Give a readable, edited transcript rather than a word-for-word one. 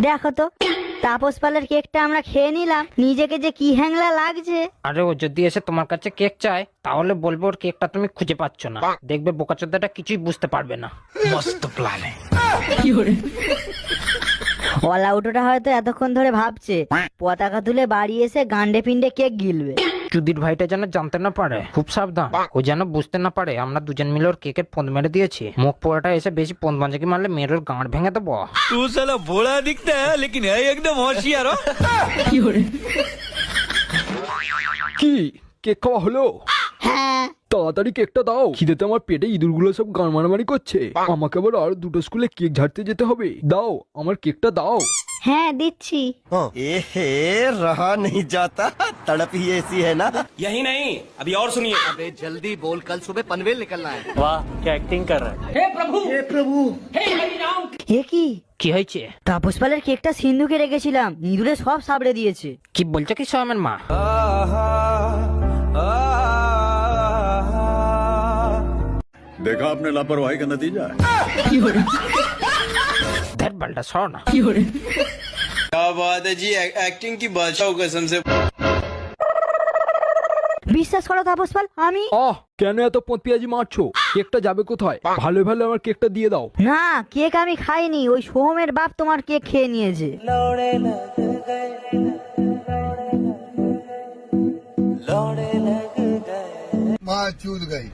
দেখো তো, তাপস পালের কেকটা আমরা খেয়ে নিলাম, নিজেকে যে কি হ্যাংলা লাগছে। আরে ও যদি এসে তোমার কাছে কেক চায় তাহলে বলবো ওর কেকটা তুমি খুঁজে পাচ্ছ না, দেখবে বোকাচোদাটা কিছুই বুঝতে পারবে না। মস্ত প্ল্যান। অল আউটটা হয়তো এতক্ষণ ধরে ভাবছে পতাকা তুলে বাড়ি এসে গান্ডে পিন্ডে কেক গিলবে। চুদির ভাইটা যেন জানতে না পারে, খুব সাবধান। ও যেন বুঝতে না পারে আমরা দুজন মিলে ওর কেকের পদ মেরে দিয়েছি। মুখ পোড়াটা এসে বেশি পদ বাঁজাকি মারলে মেয়ের ওর গাঁড় ভেঙে দেবো। तू साला भोला दिखता है लेकिन है एकदम होशियार हो। কি কেক খাওয়া হলো? হ্যাঁ, তাড়াতাড়ি কেকটা দাও, খিদেতে আমার পেটে ইঁদুরগুলো সব গান মারামারি করছে। আমাকে আবার আর দুটো স্কুলে কেক ঝাড়তে যেতে হবে। দাও, আমার কেকটা দাও। হ্যাঁ দিচ্ছি। एहे रहा नहीं जाता, तड़प ही ऐसी है ना। यही नहीं अभी और सुनिए। अबे जल्दी बोल, कल सुबह पनवेल निकलना है। এ কি কি হয়েছে? তাপস পালের কেকটা সিন্ধুকে রেখেছিলাম, ইঁদুরে সব সাবড়ে দিয়েছে। কি বলছো কি সোহামের মা? देखा आपने लापरवाही का नतीजा है। ধ্যার বালটা সর না। क्या बात है जी, एक्टिंग की बादशाह कसम से। বিশ্বাস করো তাপস পাল, আমি কেন এত পথ পেঁয়াজি মারছো? কেকটা যাবে কোথায়? ভালো ভালো আমার কেকটা দিয়ে দাও। না, কেক আমি খাইনি, ওই সোহমের বাপ তোমার কেক খেয়ে নিয়েছে। माँ चूत गई।